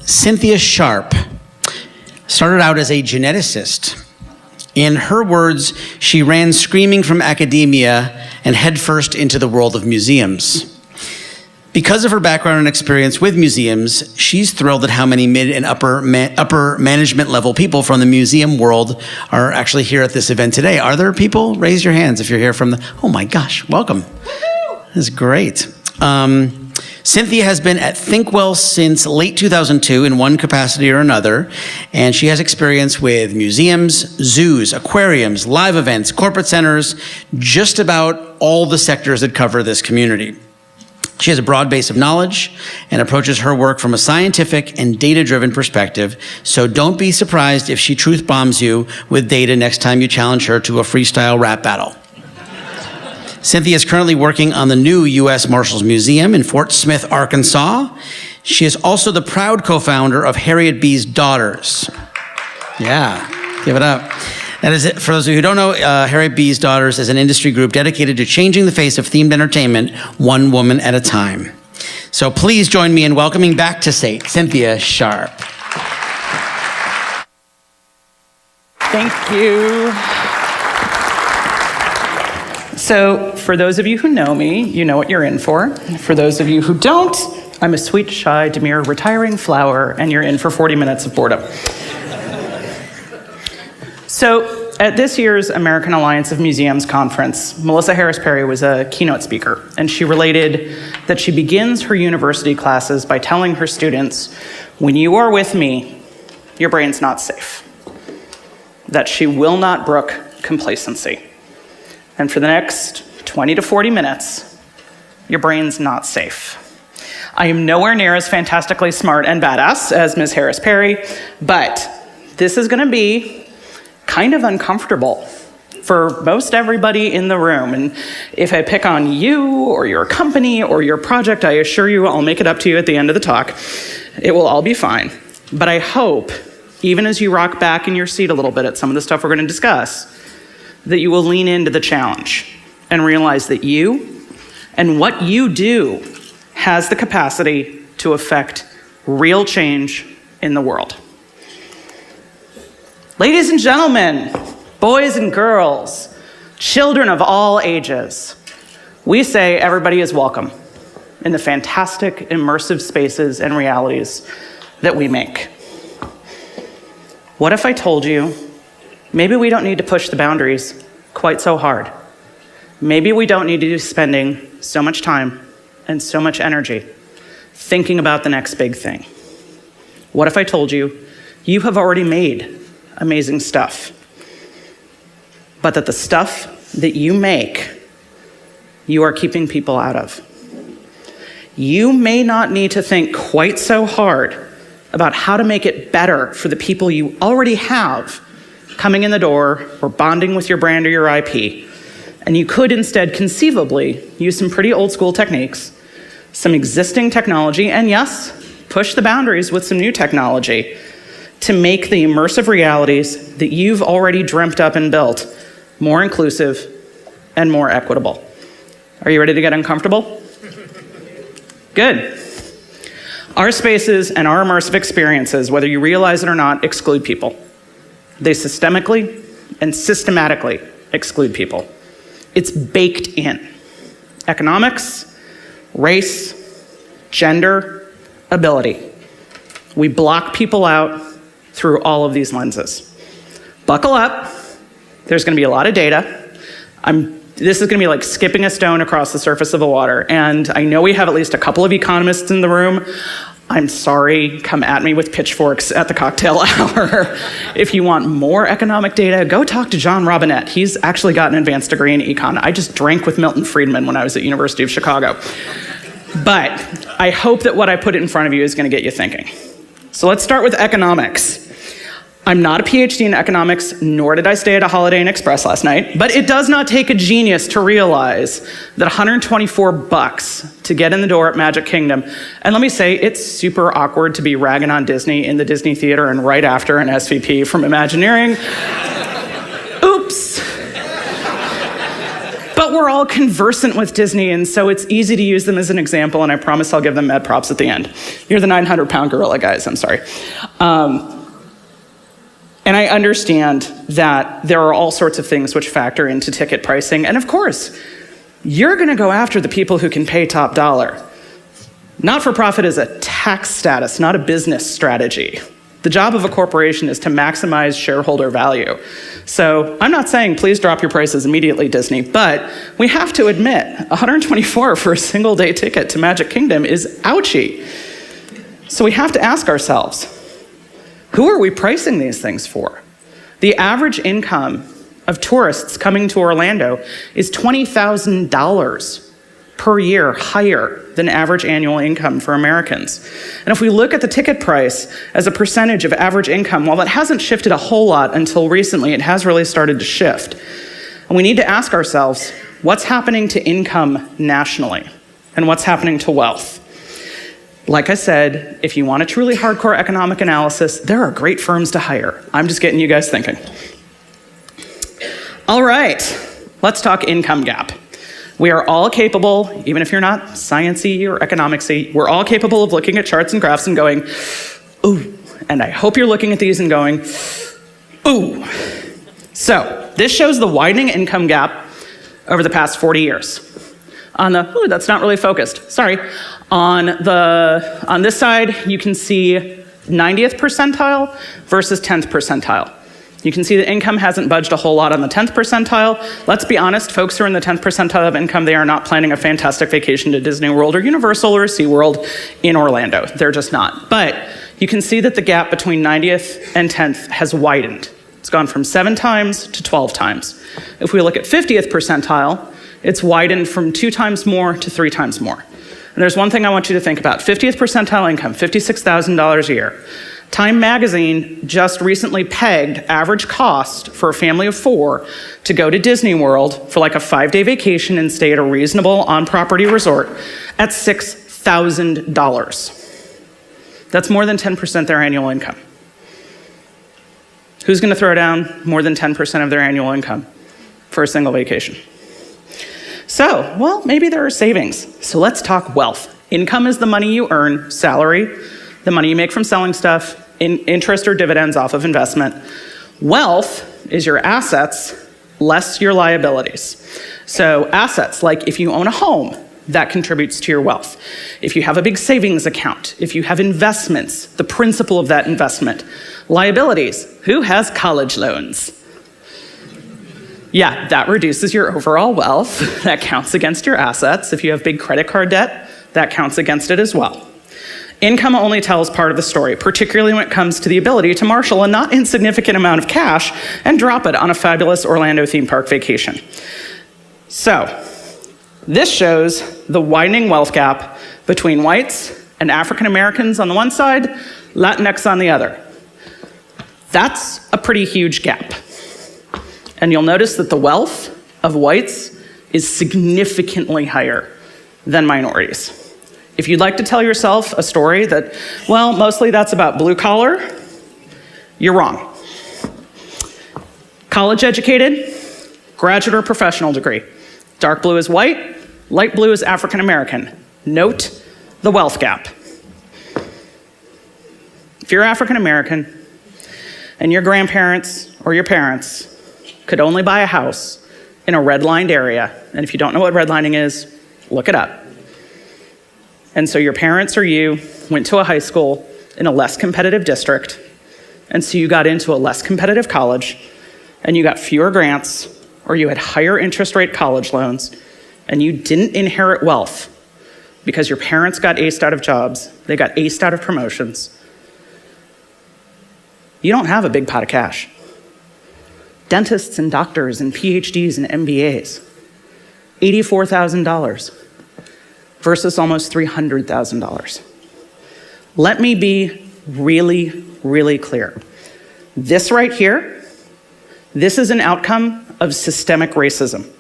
Cynthia Sharpe started out as a geneticist. In her words, she ran screaming from academia and headfirst into the world of museums. Because of her background and experience with museums, she's thrilled at how many mid and upper management level people from the museum world are actually here at this event today. Are there people? Raise your hands if you're here from the, oh my gosh, welcome. That's great. Cynthia has been at Thinkwell since late 2002 in one capacity or another, and she has experience with museums, zoos, aquariums, live events, corporate centers, just about all the sectors that cover this community. She has a broad base of knowledge and approaches her work from a scientific and data-driven perspective, so don't be surprised if she truth bombs you with data next time you challenge her to a freestyle rap battle. Cynthia is currently working on the new U.S. Marshals Museum in Fort Smith, Arkansas. She is also the proud co-founder of Harriet B's Daughters. Yeah, give it up. That is it. For those of you who don't know, Harriet B's Daughters is an industry group dedicated to changing the face of themed entertainment, one woman at a time. So please join me in welcoming back to SATE, Cynthia Sharpe. Thank you. So for those of you who know me, you know what you're in for. For those of you who don't, I'm a sweet, shy, demure, retiring flower, and you're in for 40 minutes of boredom. So at this year's American Alliance of Museums conference, Melissa Harris Perry was a keynote speaker, and she related that she begins her university classes by telling her students, when you are with me, your brain's not safe. That she will not brook complacency. And for the next 20 to 40 minutes, your brain's not safe. I am nowhere near as fantastically smart and badass as Ms. Harris Perry, but this is gonna be kind of uncomfortable for most everybody in the room. And if I pick on you or your company or your project, I assure you I'll make it up to you at the end of the talk. It will all be fine. But I hope, even as you rock back in your seat a little bit at some of the stuff we're gonna discuss, that you will lean into the challenge and realize that you and what you do has the capacity to affect real change in the world. Ladies and gentlemen, boys and girls, children of all ages, we say everybody is welcome in the fantastic, immersive spaces and realities that we make. What if I told you, maybe we don't need to push the boundaries quite so hard. Maybe we don't need to be spending so much time and so much energy thinking about the next big thing. What if I told you, you have already made amazing stuff, but that the stuff that you make, you are keeping people out of. You may not need to think quite so hard about how to make it better for the people you already have coming in the door or bonding with your brand or your IP. And you could instead conceivably use some pretty old school techniques, some existing technology, and yes, push the boundaries with some new technology to make the immersive realities that you've already dreamt up and built more inclusive and more equitable. Are you ready to get uncomfortable? Good. Our spaces and our immersive experiences, whether you realize it or not, exclude people. They systemically and systematically exclude people. It's baked in. Economics, race, gender, ability. We block people out through all of these lenses. Buckle up. There's gonna be a lot of data. This is gonna be like skipping a stone across the surface of the water. And I know we have at least a couple of economists in the room. I'm sorry, come at me with pitchforks at the cocktail hour. If you want more economic data, go talk to John Robinette. He's actually got an advanced degree in econ. I just drank with Milton Friedman when I was at University of Chicago. But I hope that what I put in front of you is gonna get you thinking. So let's start with economics. I'm not a PhD in economics, nor did I stay at a Holiday Inn Express last night, but it does not take a genius to realize that $124 to get in the door at Magic Kingdom, and let me say, it's super awkward to be ragging on Disney in the Disney Theater and right after an SVP from Imagineering. Oops. But we're are all conversant with Disney, and so it's easy to use them as an example, and I promise I'll give them mad props at the end. You're the 900-pound gorilla, guys, I'm sorry. And I understand that there are all sorts of things which factor into ticket pricing, and of course, you're gonna go after the people who can pay top dollar. Not-for-profit is a tax status, not a business strategy. The job of a corporation is to maximize shareholder value. So I'm not saying please drop your prices immediately, Disney, but we have to admit, $124 for a single day ticket to Magic Kingdom is ouchy. So we have to ask ourselves, who are we pricing these things for? The average income of tourists coming to Orlando is $20,000 per year higher than average annual income for Americans. And if we look at the ticket price as a percentage of average income, while that hasn't shifted a whole lot until recently, it has really started to shift. And we need to ask ourselves, what's happening to income nationally? And what's happening to wealth? Like I said, if you want a truly hardcore economic analysis, there are great firms to hire. I'm just getting you guys thinking. All right, let's talk income gap. We are all capable, even if you're not science-y or economics-y, we're all capable of looking at charts and graphs and going, ooh, and I hope you're looking at these and going, ooh. So this shows the widening income gap over the past 40 years. On the, ooh, that's not really focused, sorry. On this side, you can see 90th percentile versus 10th percentile. You can see that income hasn't budged a whole lot on the 10th percentile. Let's be honest, folks who are in the 10th percentile of income, they are not planning a fantastic vacation to Disney World or Universal or SeaWorld in Orlando. They're just not. But you can see that the gap between 90th and 10th has widened. It's gone from 7 times to 12 times. If we look at 50th percentile, it's widened from 2 times more to 3 times more. And there's one thing I want you to think about. 50th percentile income, $56,000 a year. Time magazine just recently pegged average cost for a family of 4 to go to Disney World for like a 5-day vacation and stay at a reasonable on-property resort at $6,000. That's more than 10% their annual income. Who's gonna throw down more than 10% of their annual income for a single vacation? So, well, maybe there are savings. So let's talk wealth. Income is the money you earn, salary, the money you make from selling stuff, interest or dividends off of investment. Wealth is your assets less your liabilities. So assets, like if you own a home, that contributes to your wealth. If you have a big savings account, if you have investments, the principal of that investment. Liabilities, who has college loans? Yeah, that reduces your overall wealth. That counts against your assets. If you have big credit card debt, that counts against it as well. Income only tells part of the story, particularly when it comes to the ability to marshal a not insignificant amount of cash and drop it on a fabulous Orlando theme park vacation. So, this shows the widening wealth gap between whites and African Americans on the one side, Latinx on the other. That's a pretty huge gap. And you'll notice that the wealth of whites is significantly higher than minorities. If you'd like to tell yourself a story that, well, mostly that's about blue collar, you're wrong. College educated, graduate or professional degree. Dark blue is white, light blue is African American. Note the wealth gap. If you're African American and your grandparents or your parents could only buy a house in a redlined area, and if you don't know what redlining is, look it up. And so your parents or you went to a high school in a less competitive district, and so you got into a less competitive college, and you got fewer grants, or you had higher interest rate college loans, and you didn't inherit wealth because your parents got aced out of jobs, they got aced out of promotions. You don't have a big pot of cash. Dentists and doctors and PhDs and MBAs, $84,000. Versus almost $300,000. Let me be really, really clear. This right here, this is an outcome of systemic racism.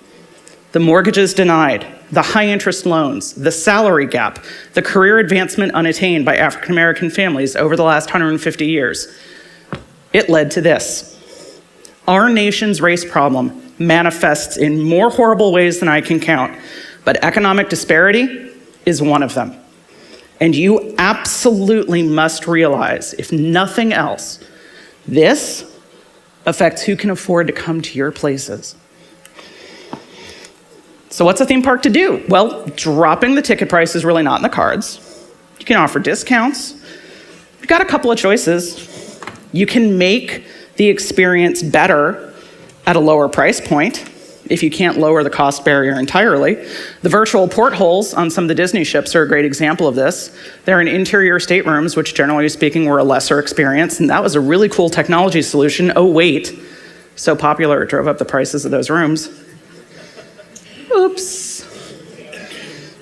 The mortgages denied, the high interest loans, the salary gap, the career advancement unattained by African American families over the last 150 years. It led to this. Our nation's race problem manifests in more horrible ways than I can count, but economic disparity is one of them. And you absolutely must realize, if nothing else, this affects who can afford to come to your places. So what's a theme park to do? Well, dropping the ticket price is really not in the cards. You can offer discounts. You've got a couple of choices. You can make the experience better at a lower price point if you can't lower the cost barrier entirely. The virtual portholes on some of the Disney ships are a great example of this. They're in interior staterooms, which generally speaking were a lesser experience, and that was a really cool technology solution. Oh wait, so popular it drove up the prices of those rooms. Oops.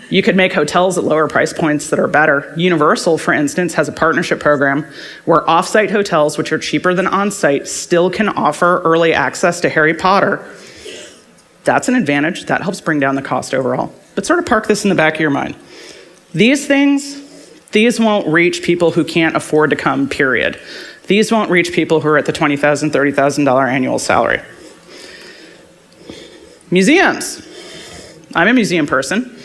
You could make hotels at lower price points that are better. Universal, for instance, has a partnership program where off-site hotels, which are cheaper than on-site, still can offer early access to Harry Potter. That's an advantage. That helps bring down the cost overall. But sort of park this in the back of your mind. These things won't reach people who can't afford to come, period. These won't reach people who are at the $20,000, $30,000 annual salary. Museums. I'm a museum person.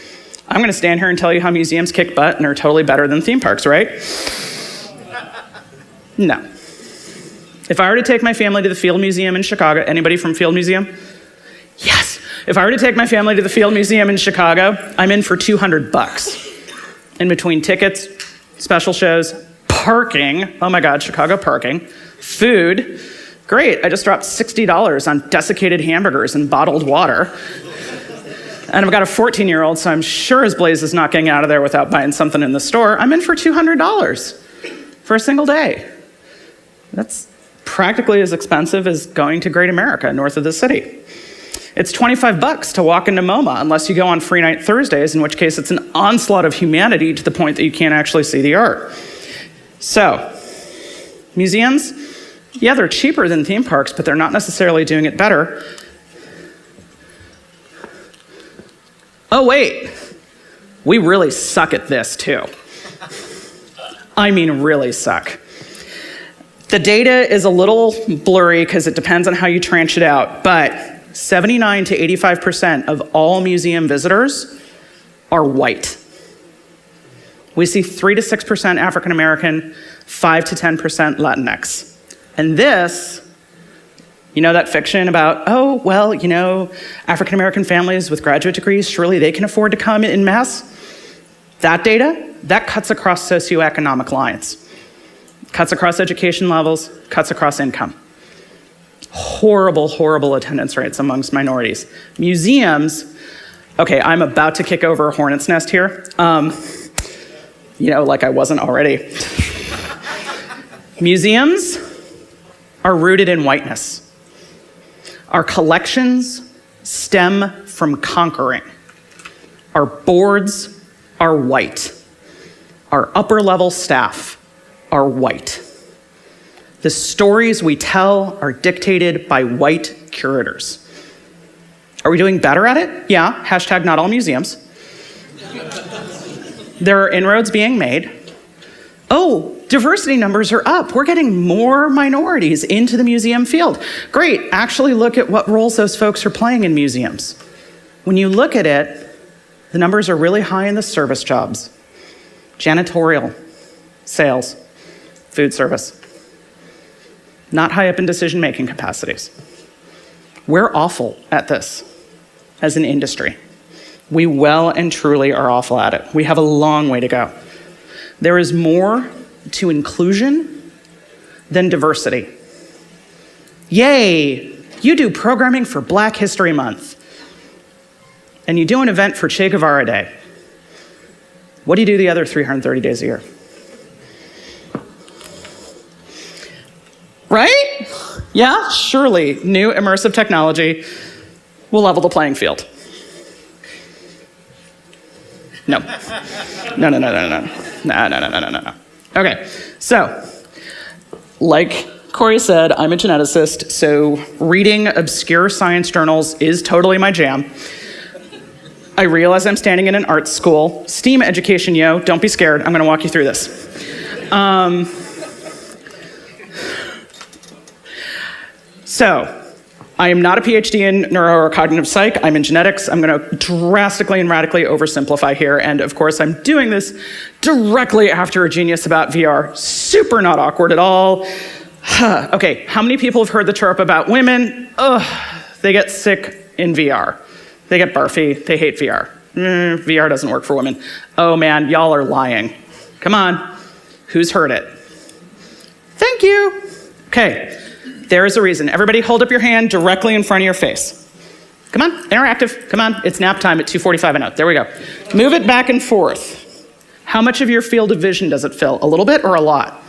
I'm going to stand here and tell you how museums kick butt and are totally better than theme parks, right? No. If I were to take my family to the Field Museum in Chicago, anybody from Field Museum? Yes. If I were to take my family to the Field Museum in Chicago, I'm in for $200. In between tickets, special shows, parking, oh my God, Chicago parking, food, great, I just dropped $60 on desiccated hamburgers and bottled water. And I've got a 14-year-old, so I'm sure as Blaze is not getting out of there without buying something in the store. I'm in for $200 for a single day. That's practically as expensive as going to Great America north of the city. It's $25 to walk into MoMA, unless you go on free night Thursdays, in which case it's an onslaught of humanity to the point that you can't actually see the art. So, museums, yeah, they're cheaper than theme parks, but they're not necessarily doing it better. Oh wait, we really suck at this too. I mean really suck. The data is a little blurry because it depends on how you tranche it out, but 79 to 85% of all museum visitors are white. We see 3 to 6% African American, 5 to 10% Latinx. And this, you know that fiction about, oh, well, you know, African American families with graduate degrees, surely they can afford to come in mass? That data, that cuts across socioeconomic lines. Cuts across education levels, cuts across income. Horrible, horrible attendance rates amongst minorities. Museums, okay, I'm about to kick over a hornet's nest here. You know, like I wasn't already. Museums are rooted in whiteness. Our collections stem from conquering. Our boards are white. Our upper level staff are white. The stories we tell are dictated by white curators. Are we doing better at it? Yeah, hashtag not all museums. There are inroads being made. Oh, diversity numbers are up. We're getting more minorities into the museum field. Great, actually look at what roles those folks are playing in museums. When you look at it, the numbers are really high in the service jobs. Janitorial, sales, food service. Not high up in decision-making capacities. We're awful at this as an industry. We well and truly are awful at it. We have a long way to go. There is more to inclusion than diversity. Yay, you do programming for Black History Month, and you do an event for Che Guevara Day. What do you do the other 330 days a year? Right? Yeah, surely new immersive technology will level the playing field. No. No. Okay, so, like Corey said, I'm a geneticist, so reading obscure science journals is totally my jam. I realize I'm standing in an art school. STEAM education, yo, don't be scared. I'm gonna walk you through this. So, I am not a PhD in neuro or cognitive psych. I'm in genetics. I'm going to drastically and radically oversimplify here. And of course, I'm doing this directly after a genius about VR. Super not awkward at all. Okay, how many people have heard the trope about women? Ugh, they get sick in VR. They get barfy. They hate VR. VR doesn't work for women. Oh man, y'all are lying. Come on. Who's heard it? Thank you. Okay. There is a reason. Everybody hold up your hand directly in front of your face. Come on, interactive, come on. It's nap time at 2:45 and out. There we go. Move it back and forth. How much of your field of vision does it fill? A little bit or a lot?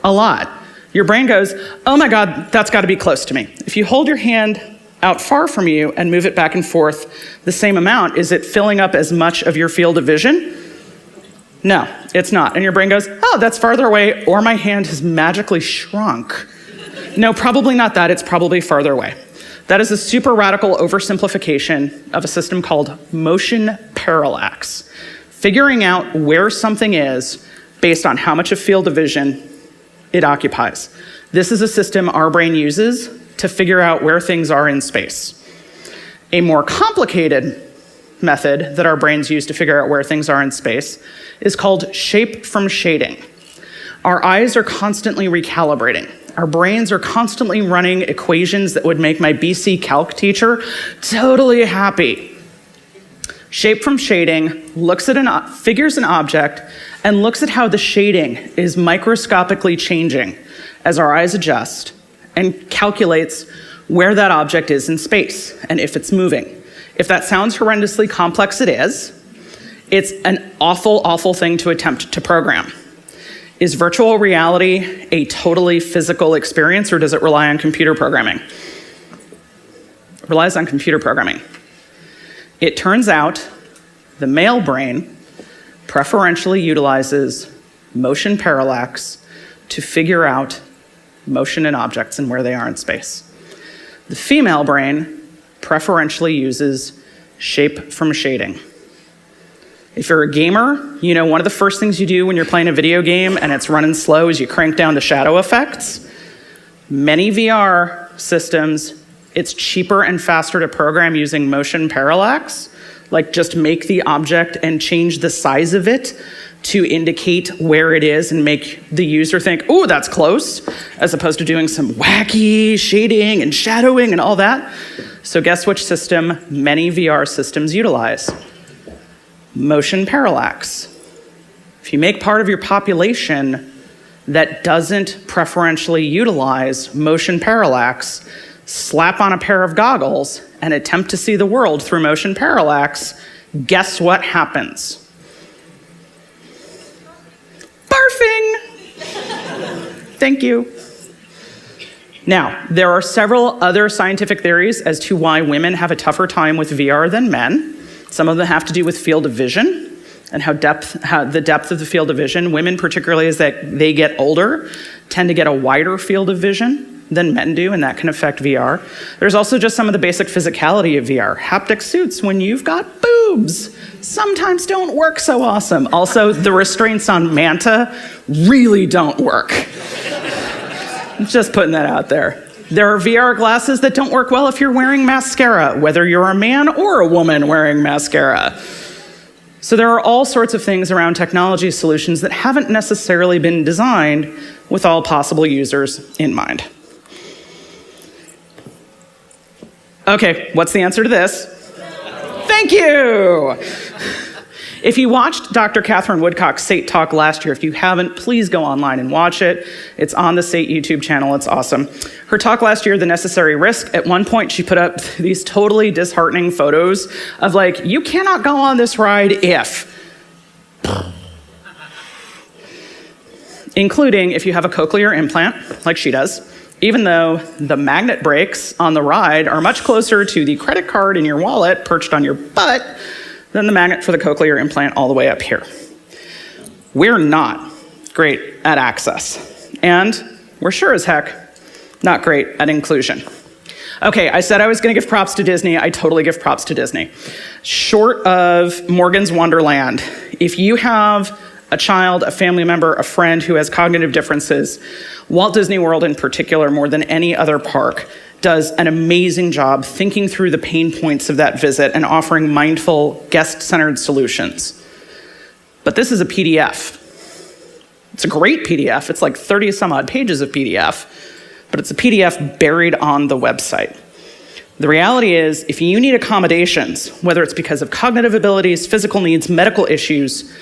A lot. Your brain goes, oh my God, that's gotta be close to me. If you hold your hand out far from you and move it back and forth the same amount, is it filling up as much of your field of vision? No, it's not. And your brain goes, oh, that's farther away, or my hand has magically shrunk. No, probably not that. It's probably farther away. That is a super radical oversimplification of a system called motion parallax. Figuring out where something is based on how much of field of vision it occupies. This is a system our brain uses to figure out where things are in space. A more complicated method that our brains use to figure out where things are in space is called shape from shading. Our eyes are constantly recalibrating. Our brains are constantly running equations that would make my BC Calc teacher totally happy. Shape from shading figures an object and looks at how the shading is microscopically changing as our eyes adjust and calculates where that object is in space and if it's moving. If that sounds horrendously complex, it is. It's an awful, awful thing to attempt to program. Is virtual reality a totally physical experience, or does it rely on computer programming? It relies on computer programming. It turns out the male brain preferentially utilizes motion parallax to figure out motion in objects and where they are in space. The female brain preferentially uses shape from shading. If you're a gamer, you know one of the first things you do when you're playing a video game and it's running slow is you crank down the shadow effects. Many VR systems, it's cheaper and faster to program using motion parallax, like just make the object and change the size of it to indicate where it is and make the user think, oh, that's close, as opposed to doing some wacky shading and shadowing and all that. So guess which system many VR systems utilize? Motion parallax. If you make part of your population that doesn't preferentially utilize motion parallax, slap on a pair of goggles and attempt to see the world through motion parallax, guess what happens? Barfing! Thank you. Now, there are several other scientific theories as to why women have a tougher time with VR than men. Some of them have to do with field of vision and how the depth of the field of vision. Women, particularly as they get older, tend to get a wider field of vision than men do, and that can affect VR. There's also just some of the basic physicality of VR. Haptic suits, when you've got boobs, sometimes don't work so awesome. Also, the restraints on Manta really don't work. Just putting that out there. There are VR glasses that don't work well if you're wearing mascara, whether you're a man or a woman wearing mascara. So there are all sorts of things around technology solutions that haven't necessarily been designed with all possible users in mind. Okay, what's the answer to this? Thank you! If you watched Dr. Catherine Woodcock's SATE talk last year, if you haven't, please go online and watch it. It's on the SATE YouTube channel, it's awesome. Her talk last year, The Necessary Risk, at one point she put up these totally disheartening photos of like, you cannot go on this ride if. Including if you have a cochlear implant, like she does, even though the magnet brakes on the ride are much closer to the credit card in your wallet perched on your butt than the magnet for the cochlear implant all the way up here. We're not great at access, and we're sure as heck not great at inclusion. Okay, I said I was gonna give props to Disney. I totally give props to Disney. Short of Morgan's Wonderland, if you have a child, a family member, a friend who has cognitive differences, Walt Disney World in particular, more than any other park, does an amazing job thinking through the pain points of that visit and offering mindful, guest-centered solutions. But this is a PDF. It's a great PDF. It's like 30 some odd pages of PDF, but it's a PDF buried on the website. The reality is, if you need accommodations, whether it's because of cognitive abilities, physical needs, medical issues,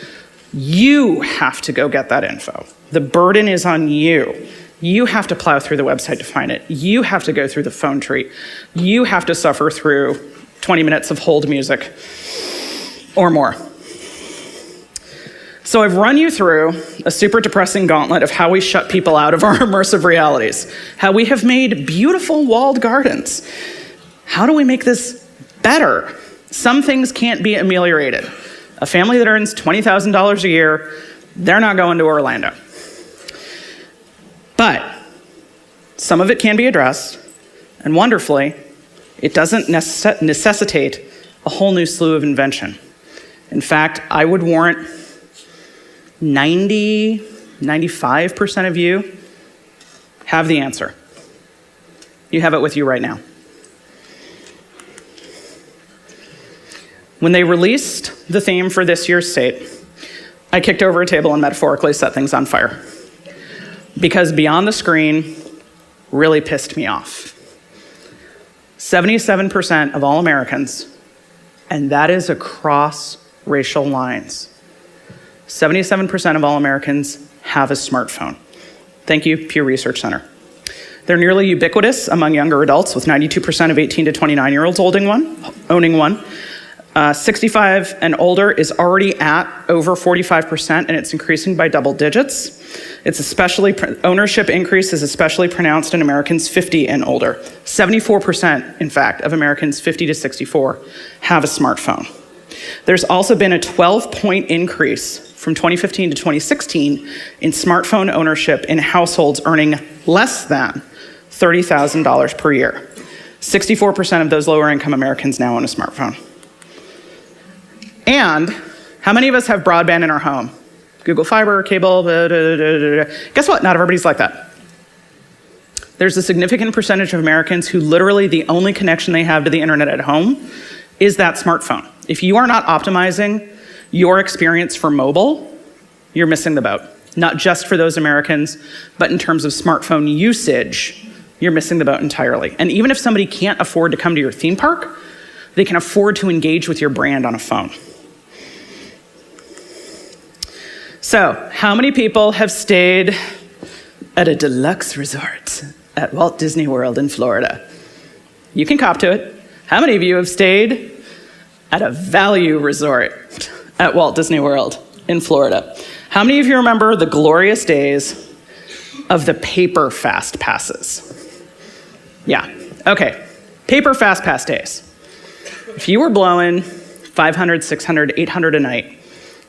you have to go get that info. The burden is on you. You have to plow through the website to find it. You have to go through the phone tree. You have to suffer through 20 minutes of hold music or more. So I've run you through a super depressing gauntlet of how we shut people out of our immersive realities, how we have made beautiful walled gardens. How do we make this better? Some things can't be ameliorated. A family that earns $20,000 a year, they're not going to Orlando. But some of it can be addressed, and wonderfully, it doesn't necessitate a whole new slew of invention. In fact, I would warrant 95% of you have the answer. You have it with you right now. When they released the theme for this year's SATE, I kicked over a table and metaphorically set things on fire. Because Beyond the Screen really pissed me off. 77% of all Americans, and that is across racial lines, 77% of all Americans have a smartphone. Thank you, Pew Research Center. They're nearly ubiquitous among younger adults, with 92% of 18 to 29-year-olds owning one. 65 and older is already at over 45%, and it's increasing by double digits. Ownership increase is especially pronounced in Americans 50 and older. 74%, in fact, of Americans 50 to 64 have a smartphone. There's also been a 12-point increase from 2015 to 2016 in smartphone ownership in households earning less than $30,000 per year. 64% of those lower income Americans now own a smartphone. And how many of us have broadband in our home? Google Fiber, cable, Guess what? Not everybody's like that. There's a significant percentage of Americans who literally the only connection they have to the internet at home is that smartphone. If you are not optimizing your experience for mobile, you're missing the boat. Not just for those Americans, but in terms of smartphone usage, you're missing the boat entirely. And even if somebody can't afford to come to your theme park, they can afford to engage with your brand on a phone. So, how many people have stayed at a deluxe resort at Walt Disney World in Florida? You can cop to it. How many of you have stayed at a value resort at Walt Disney World in Florida? How many of you remember the glorious days of the paper fast passes? Yeah, okay, paper fast pass days. If you were blowing $500, $600, $800 a night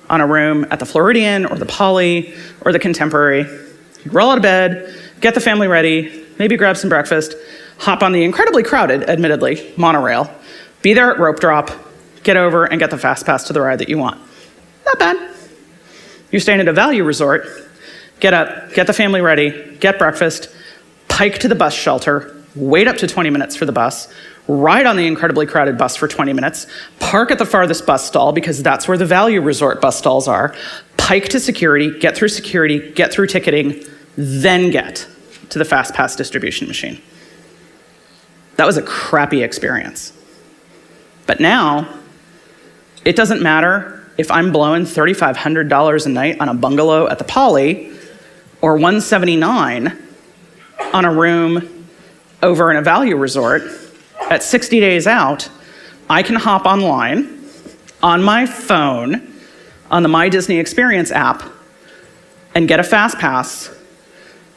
on a room at the Floridian or the Poly or the Contemporary, you roll out of bed, get the family ready, maybe grab some breakfast, hop on the incredibly crowded, admittedly, monorail, be there at rope drop, get over and get the fast pass to the ride that you want. Not bad. You're staying at a value resort, get up, get the family ready, get breakfast, pike to the bus shelter, wait up to 20 minutes for the bus, ride on the incredibly crowded bus for 20 minutes, park at the farthest bus stall because that's where the value resort bus stalls are, pike to security, get through ticketing, then get to the fast pass distribution machine. That was a crappy experience. But now, it doesn't matter if I'm blowing $3,500 a night on a bungalow at the Poly or $179 on a room over in a value resort. At 60 days out, I can hop online on my phone on the My Disney Experience app and get a fast pass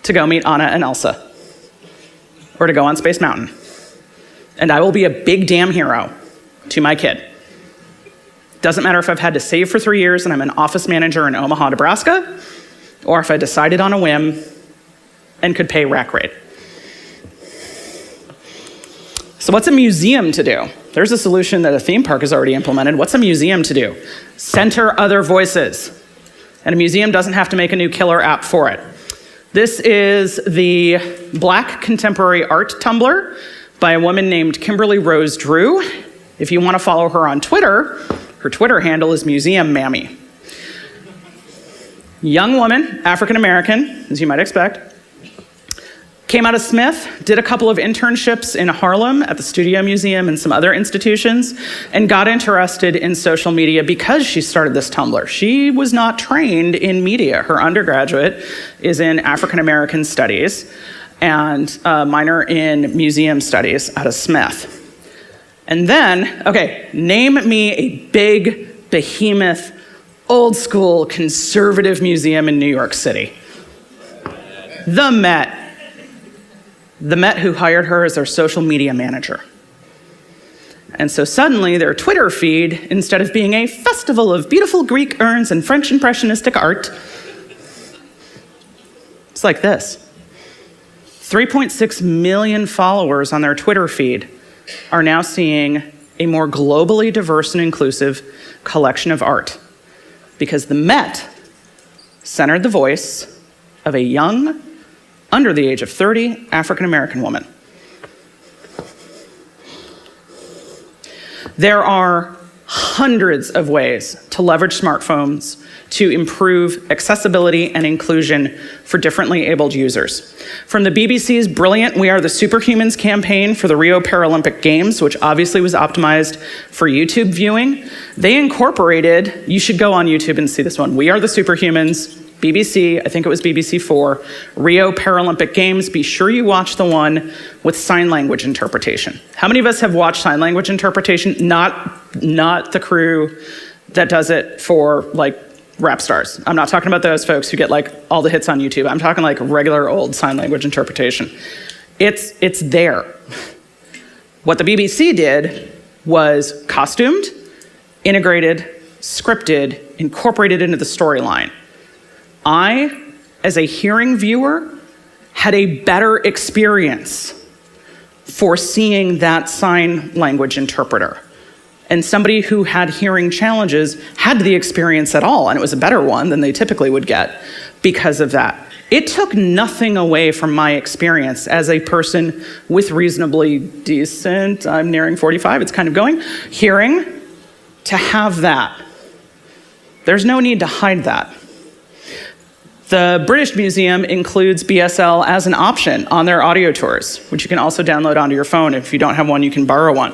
to go meet Anna and Elsa or to go on Space Mountain. And I will be a big damn hero to my kid. Doesn't matter if I've had to save for 3 years and I'm an office manager in Omaha, Nebraska, or if I decided on a whim and could pay rack rate. So what's a museum to do? There's a solution that a theme park has already implemented. What's a museum to do? Center other voices. And a museum doesn't have to make a new killer app for it. This is the Black Contemporary Art Tumblr by a woman named Kimberly Rose Drew. If you want to follow her on Twitter, her Twitter handle is Museum Mammy. Young woman, African American, as you might expect. Came out of Smith, did a couple of internships in Harlem at the Studio Museum and some other institutions, and got interested in social media because she started this Tumblr. She was not trained in media. Her undergraduate is in African American Studies and a minor in museum studies out of Smith. And then, okay, name me a big, behemoth, old school, conservative museum in New York City. The Met. The Met, who hired her as their social media manager. And so suddenly their Twitter feed, instead of being a festival of beautiful Greek urns and French impressionistic art, it's like this. 3.6 million followers on their Twitter feed are now seeing a more globally diverse and inclusive collection of art, because the Met centered the voice of a young, under the age of 30, African-American woman. There are hundreds of ways to leverage smartphones to improve accessibility and inclusion for differently abled users. From the BBC's brilliant We Are the Superhumans campaign for the Rio Paralympic Games, which obviously was optimized for YouTube viewing, they incorporated, you should go on YouTube and see this one, We Are the Superhumans, BBC, I think it was BBC4, Rio Paralympic Games. Be sure you watch the one with sign language interpretation. How many of us have watched sign language interpretation? Not the crew that does it for like rap stars. I'm not talking about those folks who get like all the hits on YouTube. I'm talking like regular old sign language interpretation. It's there. What the BBC did was costumed, integrated, scripted, incorporated into the storyline. I, as a hearing viewer, had a better experience for seeing that sign language interpreter. And somebody who had hearing challenges had the experience at all, and it was a better one than they typically would get because of that. It took nothing away from my experience as a person with reasonably decent, I'm nearing 45, it's kind of going, hearing, to have that. There's no need to hide that. The British Museum includes BSL as an option on their audio tours, which you can also download onto your phone. If you don't have one, you can borrow one.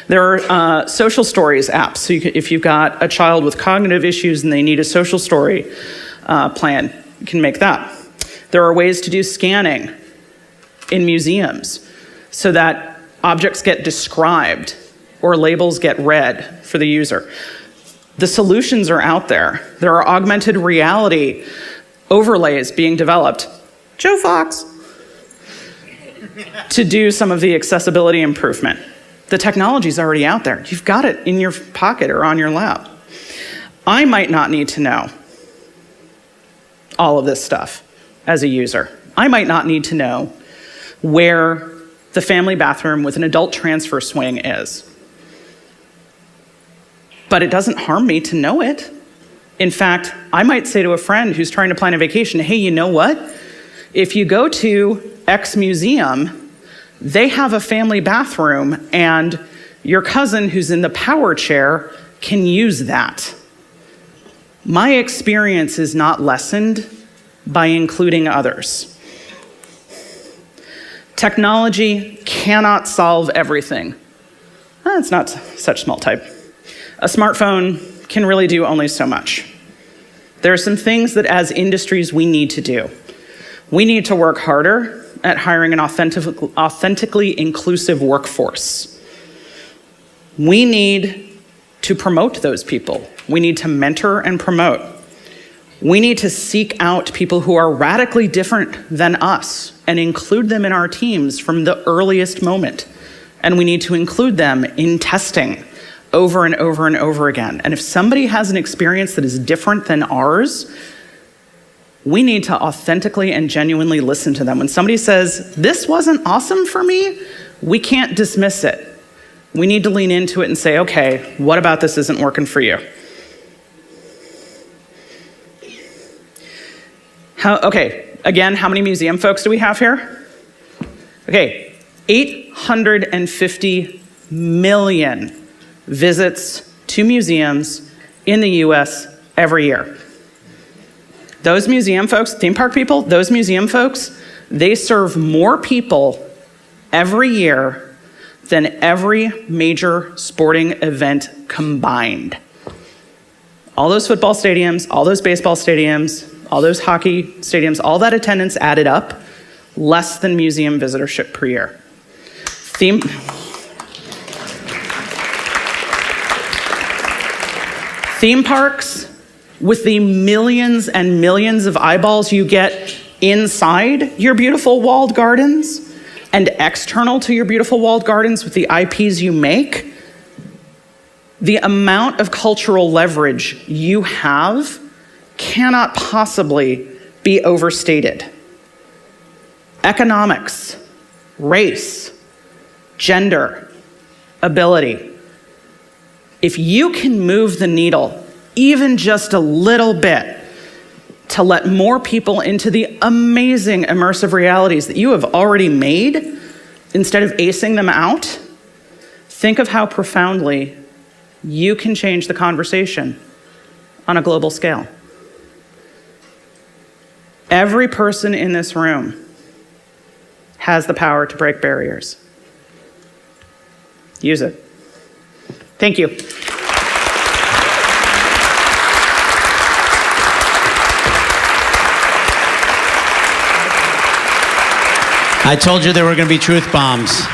There are social stories apps. So if you've got a child with cognitive issues and they need a social story plan, you can make that. There are ways to do scanning in museums so that objects get described or labels get read for the user. The solutions are out there. There are augmented reality overlays being developed, Joe Fox, to do some of the accessibility improvement. The technology's already out there. You've got it in your pocket or on your lap. I might not need to know all of this stuff as a user. I might not need to know where the family bathroom with an adult transfer swing is. But it doesn't harm me to know it. In fact, I might say to a friend who's trying to plan a vacation, hey, you know what? If you go to X museum, they have a family bathroom and your cousin who's in the power chair can use that. My experience is not lessened by including others. Technology cannot solve everything. It's not such small type. A smartphone can really do only so much. There are some things that as industries we need to do. We need to work harder at hiring an authentically inclusive workforce. We need to promote those people. We need to mentor and promote. We need to seek out people who are radically different than us and include them in our teams from the earliest moment. And we need to include them in testing over and over and over again. And if somebody has an experience that is different than ours, we need to authentically and genuinely listen to them. When somebody says, this wasn't awesome for me, we can't dismiss it. We need to lean into it and say, okay, what about this isn't working for you? Okay, again, how many museum folks do we have here? Okay, 850 million visits to museums in the US every year. Those museum folks, theme park people, those museum folks, they serve more people every year than every major sporting event combined. All those football stadiums, all those baseball stadiums, all those hockey stadiums, all that attendance added up, less than museum visitorship per year. Theme parks, with the millions and millions of eyeballs you get inside your beautiful walled gardens and external to your beautiful walled gardens with the IPs you make, the amount of cultural leverage you have cannot possibly be overstated. Economics, race, gender, ability. If you can move the needle even just a little bit to let more people into the amazing immersive realities that you have already made, instead of acing them out, think of how profoundly you can change the conversation on a global scale. Every person in this room has the power to break barriers. Use it. Thank you. I told you there were going to be truth bombs.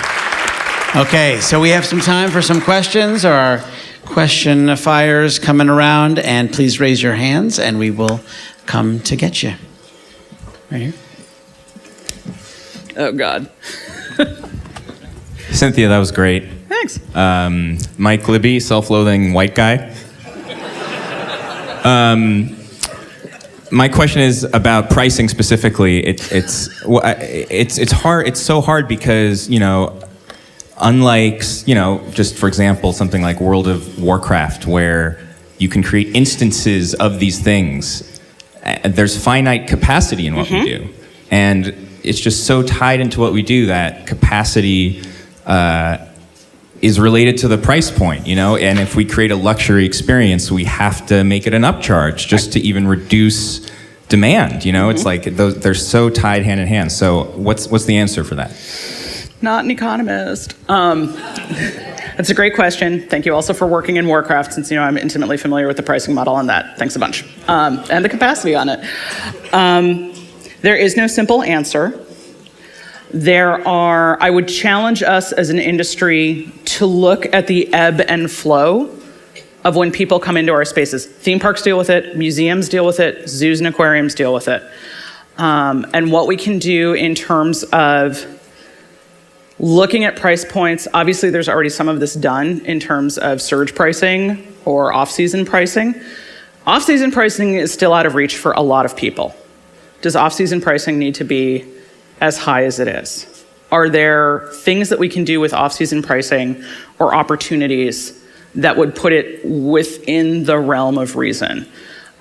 Okay, so we have some time for some questions. There are question fires coming around, and please raise your hands, and we will come to get you. Right here. Oh, God. Cynthia, that was great. Thanks. Mike Libby, self-loathing white guy. My question is about pricing specifically. It's hard. It's so hard because, unlike, just for example, something like World of Warcraft, where you can create instances of these things. There's finite capacity in what we do, and it's just so tied into what we do that capacity is related to the price point, and if we create a luxury experience, we have to make it an upcharge just to even reduce demand, It's like they're so tied hand in hand. So what's the answer for that? Not an economist. That's a great question. Thank you also for working in Warcraft, since I'm intimately familiar with the pricing model on that. Thanks a bunch. And the capacity on it. There is no simple answer. I would challenge us as an industry to look at the ebb and flow of when people come into our spaces. Theme parks deal with it, museums deal with it, zoos and aquariums deal with it. And what we can do in terms of looking at price points, obviously there's already some of this done in terms of surge pricing or off-season pricing. Off-season pricing is still out of reach for a lot of people. Does off-season pricing need to be as high as it is? Are there things that we can do with off-season pricing or opportunities that would put it within the realm of reason?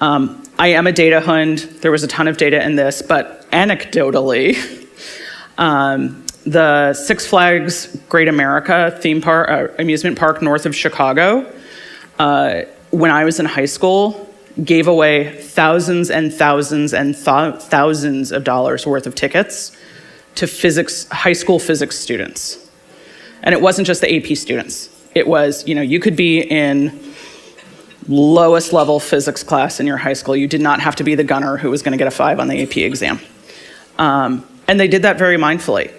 I am a data hund. There was a ton of data in this, but anecdotally, the Six Flags Great America theme park, amusement park north of Chicago, when I was in high school, gave away thousands and thousands and thousands of dollars worth of tickets to high school physics students. And it wasn't just the AP students. It was, you could be in lowest level physics class in your high school. You did not have to be the gunner who was going to get a 5 on the AP exam. And they did that very mindfully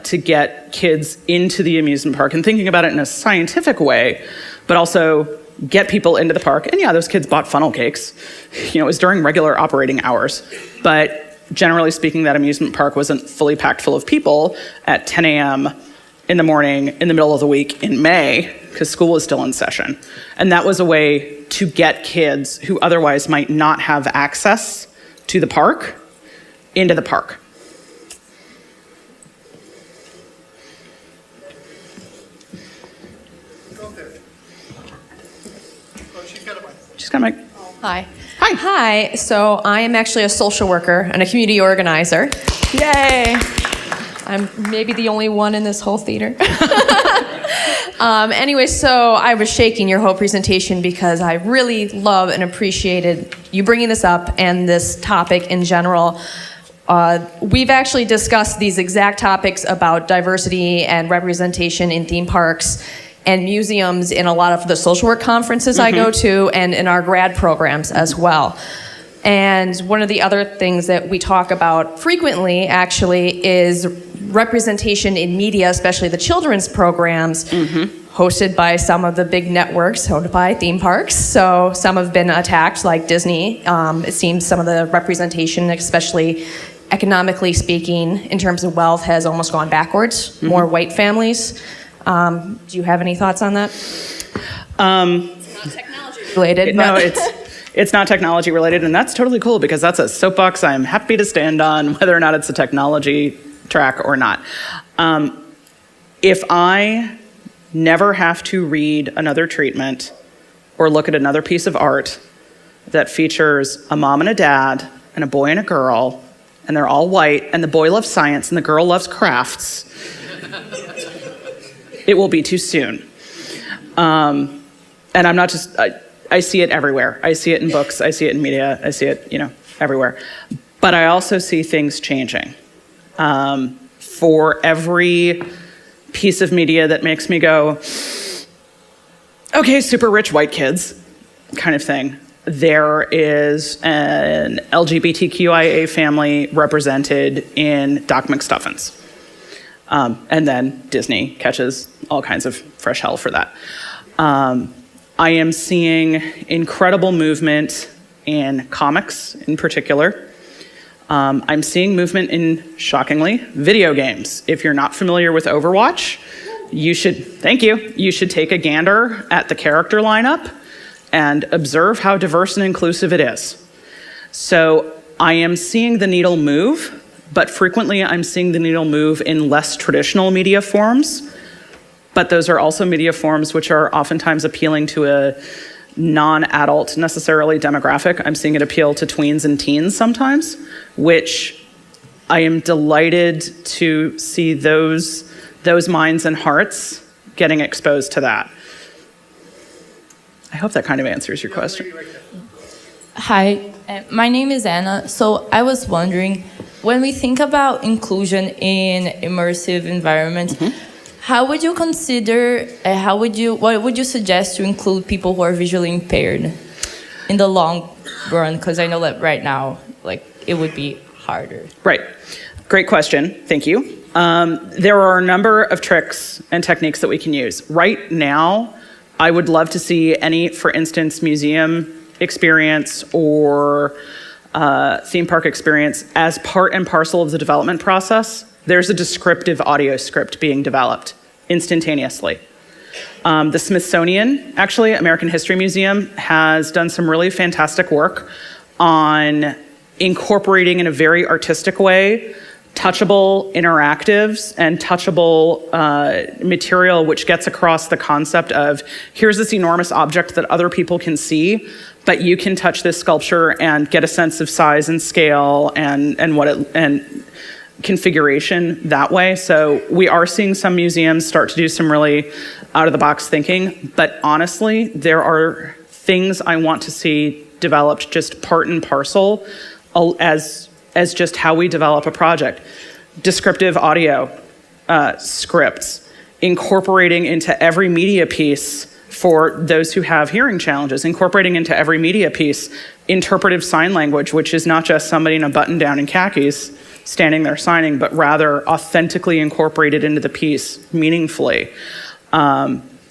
to get kids into the amusement park and thinking about it in a scientific way, but also get people into the park. And yeah, those kids bought funnel cakes. It was during regular operating hours. But generally speaking, that amusement park wasn't fully packed full of people at 10 a.m. in the morning, in the middle of the week in May, because school was still in session. And that was a way to get kids who otherwise might not have access to the park into the park. She's got a mic. Hi. Hi. Hi. So I am actually a social worker and a community organizer. Yay. I'm maybe the only one in this whole theater. Anyway, so I was shaking your whole presentation because I really love and appreciated you bringing this up and this topic in general. We've actually discussed these exact topics about diversity and representation in theme parks and museums in a lot of the social work conferences I go to and in our grad programs as well. And one of the other things that we talk about frequently actually is representation in media, especially the children's programs, hosted by some of the big networks, hosted by theme parks. So some have been attacked, like Disney. It seems some of the representation, especially economically speaking, in terms of wealth, has almost gone backwards. More white families. Do you have any thoughts on that? It's not technology related. No, it's not technology related, and that's totally cool because that's a soapbox I'm happy to stand on, whether or not it's a technology track or not. If I never have to read another treatment or look at another piece of art that features a mom and a dad and a boy and a girl, and they're all white, and the boy loves science and the girl loves crafts, it will be too soon. And I'm not just, I see it everywhere. I see it in books, I see it in media, I see it, everywhere. But I also see things changing. For every piece of media that makes me go, okay, super rich white kids kind of thing, there is an LGBTQIA family represented in Doc McStuffins. And then Disney catches all kinds of fresh hell for that. I am seeing incredible movement in comics in particular. I'm seeing movement in, shockingly, video games. If you're not familiar with Overwatch, you should take a gander at the character lineup and observe how diverse and inclusive it is. So I am seeing the needle move, but frequently I'm seeing the needle move in less traditional media forms. But those are also media forms which are oftentimes appealing to a non-adult necessarily demographic. I'm seeing it appeal to tweens and teens sometimes, which I am delighted to see those minds and hearts getting exposed to that. I hope that kind of answers your question. Hi, my name is Anna. So I was wondering, when we think about inclusion in immersive environments, how would you consider, what would you suggest to include people who are visually impaired in the long run? Because I know that right now, it would be harder. Right. Great question. Thank you. There are a number of tricks and techniques that we can use. Right now, I would love to see any, for instance, museum experience or theme park experience as part and parcel of the development process. There's a descriptive audio script being developed instantaneously. The Smithsonian, actually, American History Museum, has done some really fantastic work on incorporating in a very artistic way touchable interactives and touchable material which gets across the concept of here's this enormous object that other people can see, but you can touch this sculpture and get a sense of size and scale and configuration that way. So we are seeing some museums start to do some really out-of-the-box thinking, but honestly, there are things I want to see developed just part and parcel as just how we develop a project. Descriptive audio scripts, incorporating into every media piece for those who have hearing challenges, incorporating into every media piece interpretive sign language, which is not just somebody in a button-down and khakis standing there signing, but rather authentically incorporated into the piece meaningfully.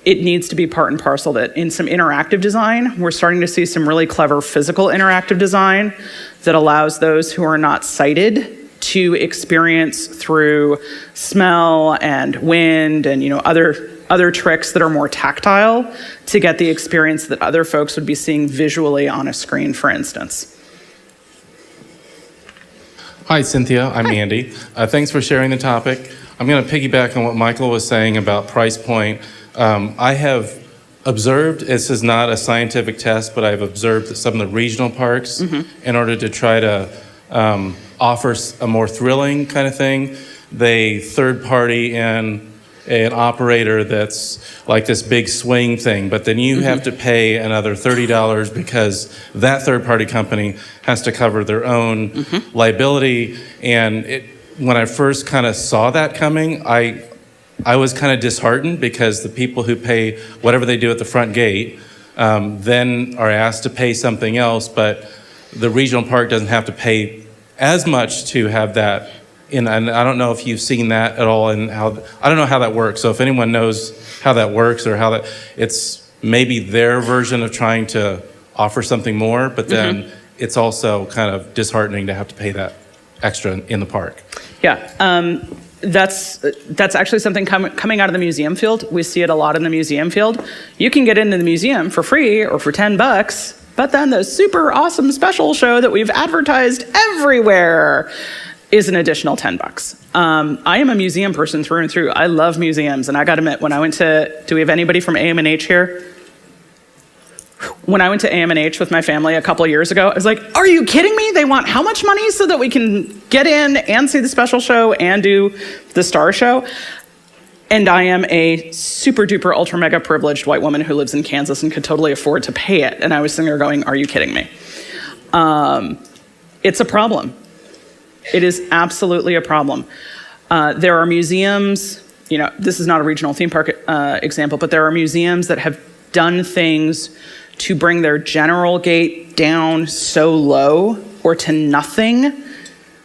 It needs to be part and parcel that in some interactive design, we're starting to see some really clever physical interactive design that allows those who are not sighted to experience through smell and wind and other tricks that are more tactile to get the experience that other folks would be seeing visually on a screen, for instance. Hi, Cynthia. I'm Andy. Thanks for sharing the topic. I'm going to piggyback on what Michael was saying about price point. I have observed, this is not a scientific test, but I've observed that some of the regional parks, in order to try to offer a more thrilling kind of thing, they third party in an operator that's like this big swing thing, but then you have to pay another $30 because that third party company has to cover their own liability. And when I first kind of saw that coming, I was kind of disheartened because the people who pay whatever they do at the front gate then are asked to pay something else, but the regional park doesn't have to pay as much to have that. And I don't know if you've seen that at all, and I don't know how that works. So if anyone knows how that works or how that, it's maybe their version of trying to offer something more, but then it's also kind of disheartening to have to pay that extra in the park. Yeah, that's actually something coming out of the museum field. We see it a lot in the museum field. You can get into the museum for free or for $10, but then the super awesome special show that we've advertised everywhere is an additional $10. I am a museum person through and through. I love museums, and I gotta admit, when I went to, do we have anybody from AM&H here? When I went to AM&H with my family a couple of years ago, I was like, are you kidding me? They want how much money so that we can get in and see the special show and do the star show? And I am a super duper ultra mega privileged white woman who lives in Kansas and could totally afford to pay it. And I was sitting there going, are you kidding me? It's a problem. It is absolutely a problem. There are museums, this is not a regional theme park example, but there are museums that have done things to bring their general gate down so low or to nothing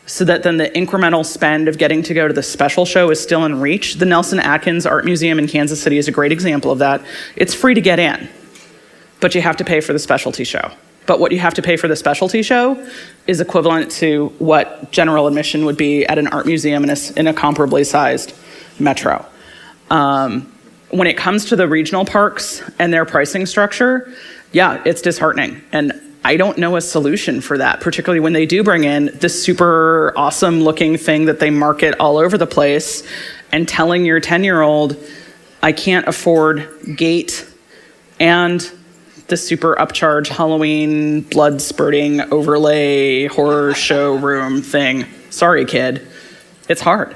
so that then the incremental spend of getting to go to the special show is still in reach. The Nelson Atkins Art Museum in Kansas City is a great example of that. It's free to get in, but you have to pay for the specialty show. But what you have to pay for the specialty show is equivalent to what general admission would be at an art museum in a comparably sized metro. When it comes to the regional parks and their pricing structure, yeah, it's disheartening. And I don't know a solution for that, particularly when they do bring in this super awesome looking thing that they market all over the place and telling your 10-year-old, I can't afford gate and the super upcharge Halloween blood spurting overlay horror show room thing. Sorry, kid. It's hard.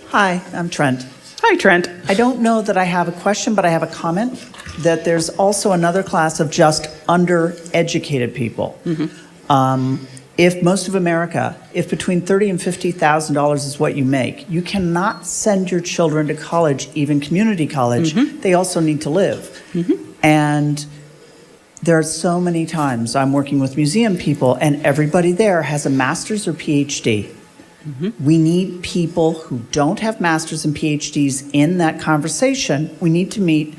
Hi, I'm Trent. Hi, Trent. I don't know that I have a question, but I have a comment that there's also another class of just undereducated people. If most of America, if between $30,000 and $50,000 is what you make, you cannot send your children to college, even community college. They also need to live. And there are so many times I'm working with museum people and everybody there has a master's or PhD. We need people who don't have masters and PhDs in that conversation. We need to meet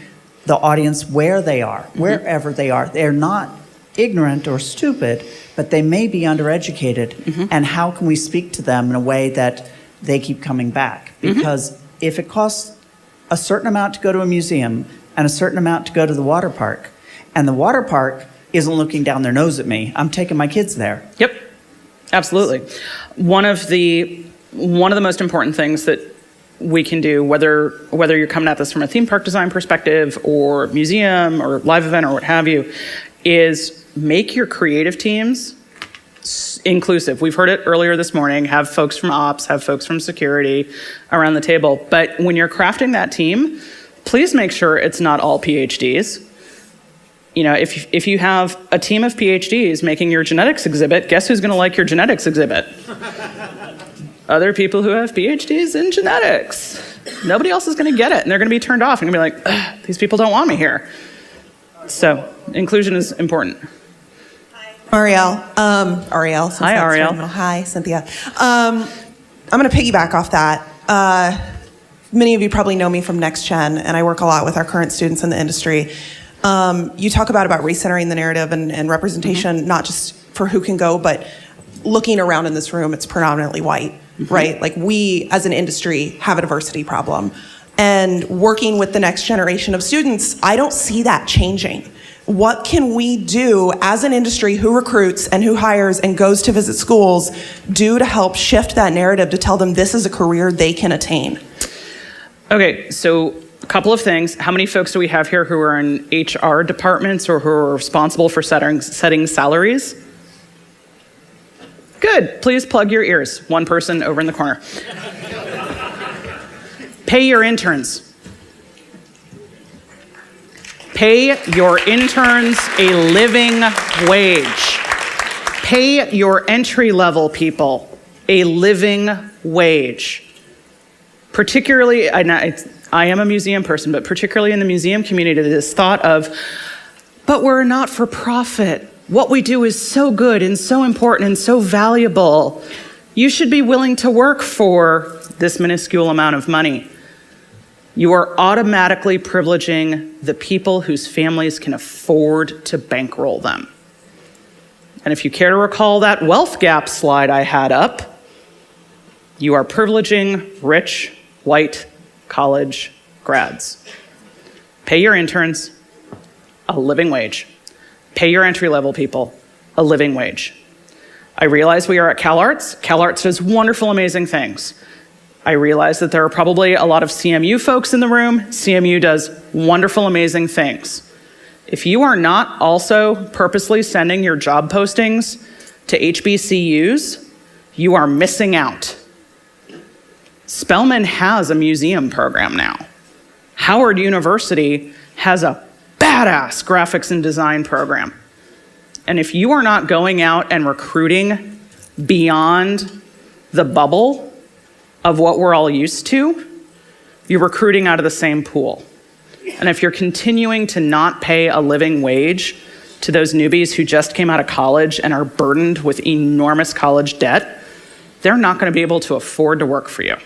the audience where they are, wherever they are. They're not ignorant or stupid, but they may be undereducated. And how can we speak to them in a way that they keep coming back? Because if it costs a certain amount to go to a museum and a certain amount to go to the water park, and the water park isn't looking down their nose at me, I'm taking my kids there. Yep, absolutely. One of the most important things that we can do, whether you're coming at this from a theme park design perspective or museum or live event or what have you, is make your creative teams inclusive. We've heard it earlier this morning, have folks from ops, have folks from security around the table. But when you're crafting that team, please make sure it's not all PhDs. If you have a team of PhDs making your genetics exhibit, guess who's gonna like your genetics exhibit? Other people who have PhDs in genetics. Nobody else is gonna get it, and they're gonna be turned off and gonna be like, these people don't want me here. So inclusion is important. Ariel. Ariel. Hi, Ariel. Hi, Cynthia. I'm going to piggyback off that. Many of you probably know me from Next Gen, and I work a lot with our current students in the industry. You talk about recentering the narrative and representation, not just for who can go, but looking around in this room, it's predominantly white, right? Like we, as an industry, have a diversity problem. And working with the next generation of students, I don't see that changing. What can we do as an industry who recruits and who hires and goes to visit schools do to help shift that narrative to tell them this is a career they can attain? Okay, so a couple of things. How many folks do we have here who are in HR departments or who are responsible for setting salaries? Good. Good, please plug your ears. One person over in the corner. Pay your interns. Pay your interns a living wage. Pay your entry-level people a living wage. Particularly, I am a museum person, but particularly in the museum community, this thought of, but we're not for profit. What we do is so good and so important and so valuable. You should be willing to work for this minuscule amount of money. You are automatically privileging the people whose families can afford to bankroll them. And if you care to recall that wealth gap slide I had up, you are privileging rich, white, college grads. Pay your interns a living wage. Pay your entry-level people a living wage. I realize we are at CalArts. CalArts does wonderful, amazing things. I realize that there are probably a lot of CMU folks in the room. CMU does wonderful, amazing things. If you are not also purposely sending your job postings to HBCUs, you are missing out. Spelman has a museum program now. Howard University has a badass graphics and design program. And if you are not going out and recruiting beyond the bubble of what we're all used to, you're recruiting out of the same pool. And if you're continuing to not pay a living wage to those newbies who just came out of college and are burdened with enormous college debt, they're not going to be able to afford to work for you.